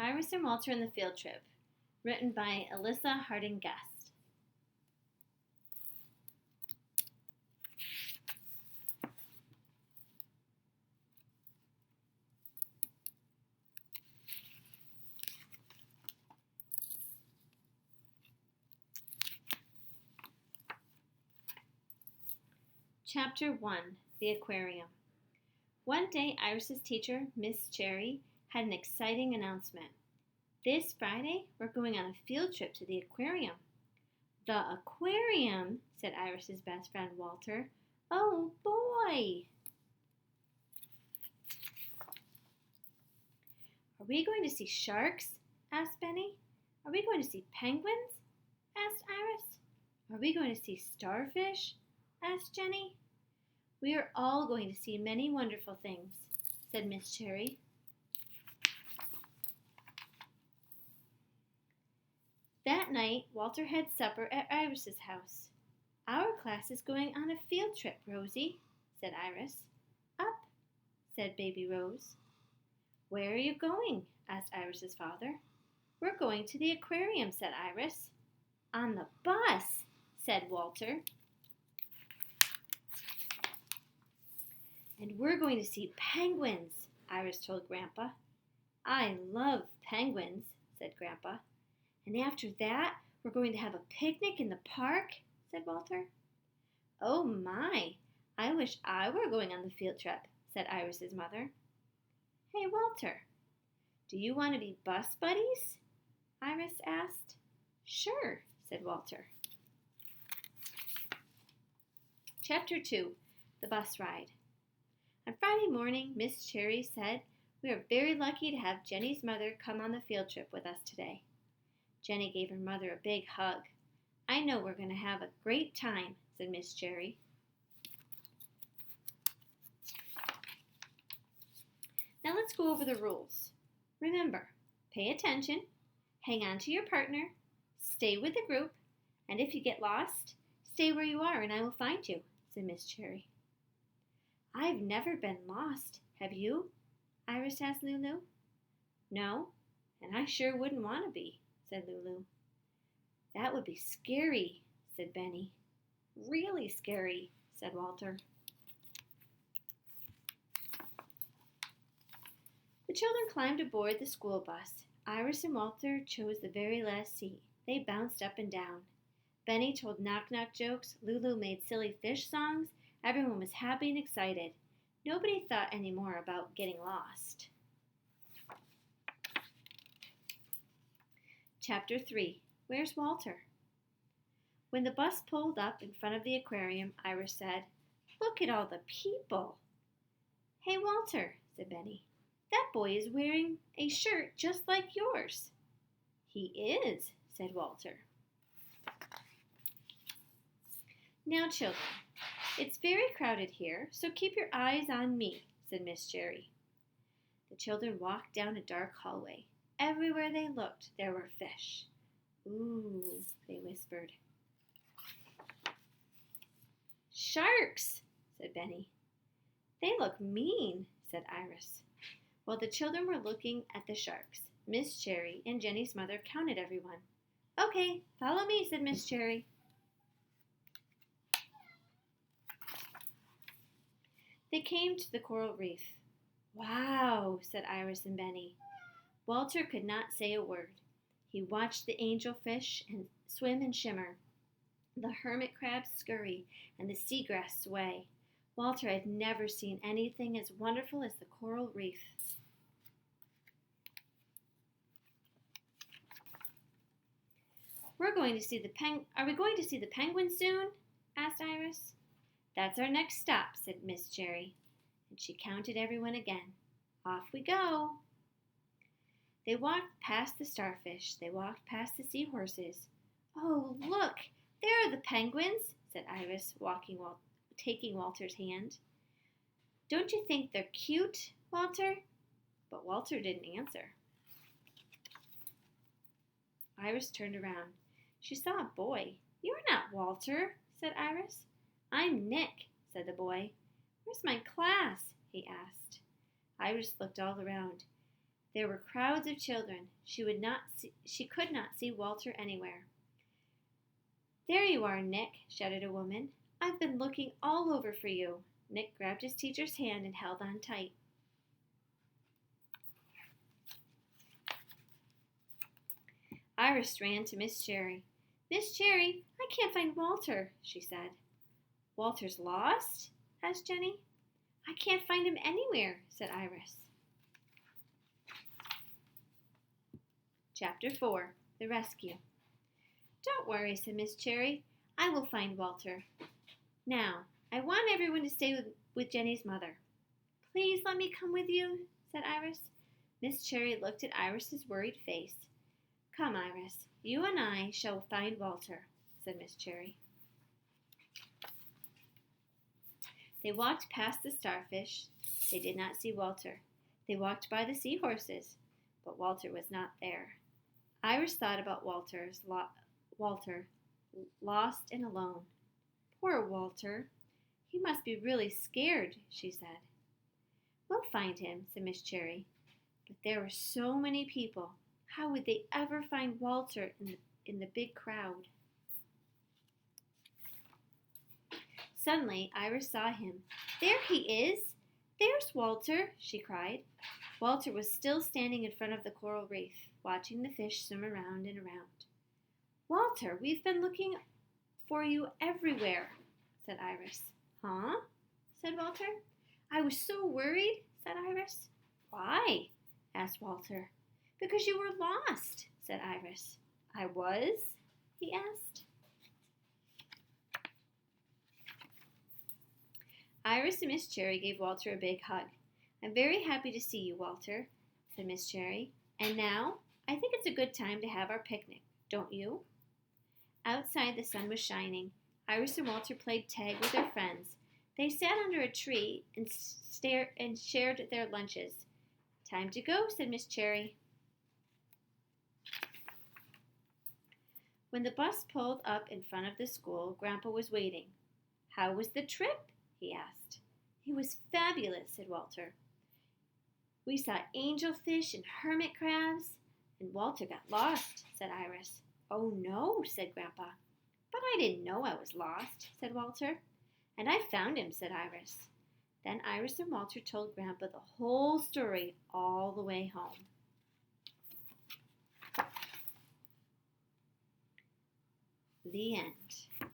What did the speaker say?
Iris and Walter on the Field Trip, written by Alyssa Harding Guest. Chapter 1, The Aquarium. One day, Iris's teacher, Miss Cherry, had an exciting announcement. This Friday, we're going on a field trip to the aquarium. The aquarium, said Iris's best friend, Walter. Oh, boy! Are we going to see sharks? Asked Benny. Are we going to see penguins? Asked Iris. Are we going to see starfish? Asked Jenny. We are all going to see many wonderful things, said Miss Cherry. That night, Walter had supper at Iris's house. Our class is going on a field trip, Rosie, said Iris. Up, said baby Rose. Where are you going? Asked Iris's father. We're going to the aquarium, said Iris. On the bus, said Walter. And we're going to see penguins, Iris told Grandpa. I love penguins, said Grandpa. And after that, we're going to have a picnic in the park, said Walter. Oh my, I wish I were going on the field trip, said Iris's mother. Hey, Walter, do you want to be bus buddies? Iris asked. Sure, said Walter. Chapter 2, The Bus Ride. On Friday morning, Miss Cherry said, We are very lucky to have Jenny's mother come on the field trip with us today. Jenny gave her mother a big hug. I know we're going to have a great time, said Miss Cherry. Now let's go over the rules. Remember, pay attention, hang on to your partner, stay with the group, and if you get lost, stay where you are and I will find you, said Miss Cherry. I've never been lost, have you? Iris asked Lulu. No, and I sure wouldn't want to be, said Lulu. That would be scary, said Benny. Really scary, said Walter. The children climbed aboard the school bus. Iris and Walter chose the very last seat. They bounced up and down. Benny told knock-knock jokes. Lulu made silly fish songs. Everyone was happy and excited. Nobody thought any more about getting lost. Chapter 3, Where's Walter? When the bus pulled up in front of the aquarium, Iris said, Look at all the people. Hey, Walter, said Benny. That boy is wearing a shirt just like yours. He is, said Walter. Now, children, it's very crowded here, so keep your eyes on me, said Miss Cherry. The children walked down a dark hallway. Everywhere they looked, there were fish. Ooh, they whispered. Sharks, said Benny. They look mean, said Iris. While the children were looking at the sharks, Miss Cherry and Jenny's mother counted everyone. Okay, follow me, said Miss Cherry. They came to the coral reef. Wow, said Iris and Benny. Walter could not say a word. He watched the angelfish and swim and shimmer, the hermit crabs scurry, and the seagrass sway. Walter had never seen anything as wonderful as the coral reef. Are we going to see the penguins soon? Asked Iris. That's our next stop, said Miss Cherry, and she counted everyone again. Off we go. They walked past the starfish. They walked past the seahorses. Oh, look, there are the penguins, said Iris, taking Walter's hand. Don't you think they're cute, Walter? But Walter didn't answer. Iris turned around. She saw a boy. You're not Walter, said Iris. I'm Nick, said the boy. Where's my class? He asked. Iris looked all around. There were crowds of children. She could not see Walter anywhere. "There you are, Nick," shouted a woman. "I've been looking all over for you." Nick grabbed his teacher's hand and held on tight. Iris ran to Miss Cherry. "Miss Cherry, I can't find Walter," she said. "Walter's lost?" asked Jenny. "I can't find him anywhere," said Iris. Chapter 4, The Rescue. "Don't worry," said Miss Cherry. "I will find Walter. Now, I want everyone to stay with Jenny's mother." "Please let me come with you," said Iris. Miss Cherry looked at Iris's worried face. "Come, Iris, you and I shall find Walter," said Miss Cherry. They walked past the starfish. They did not see Walter. They walked by the seahorses, but Walter was not there. Iris thought about Walter, lost and alone. "Poor Walter. He must be really scared," she said. "We'll find him," said Miss Cherry. But there were so many people. How would they ever find Walter in the big crowd? Suddenly, Iris saw him. "There he is! There's Walter!" she cried. Walter was still standing in front of the coral reef, watching the fish swim around and around. "Walter, we've been looking for you everywhere," said Iris. "Huh?" said Walter. "I was so worried," said Iris. "Why?" asked Walter. "Because you were lost," said Iris. "I was?" he asked. Iris and Miss Cherry gave Walter a big hug. "I'm very happy to see you, Walter," said Miss Cherry. "And now, I think it's a good time to have our picnic, don't you?" Outside, the sun was shining. Iris and Walter played tag with their friends. They sat under a tree and shared their lunches. "Time to go," said Miss Cherry. When the bus pulled up in front of the school, Grandpa was waiting. "How was the trip?" he asked. "It was fabulous," said Walter. "We saw angelfish and hermit crabs." "And Walter got lost," said Iris. "Oh, no," said Grandpa. "But I didn't know I was lost," said Walter. "And I found him," said Iris. Then Iris and Walter told Grandpa the whole story all the way home. The end.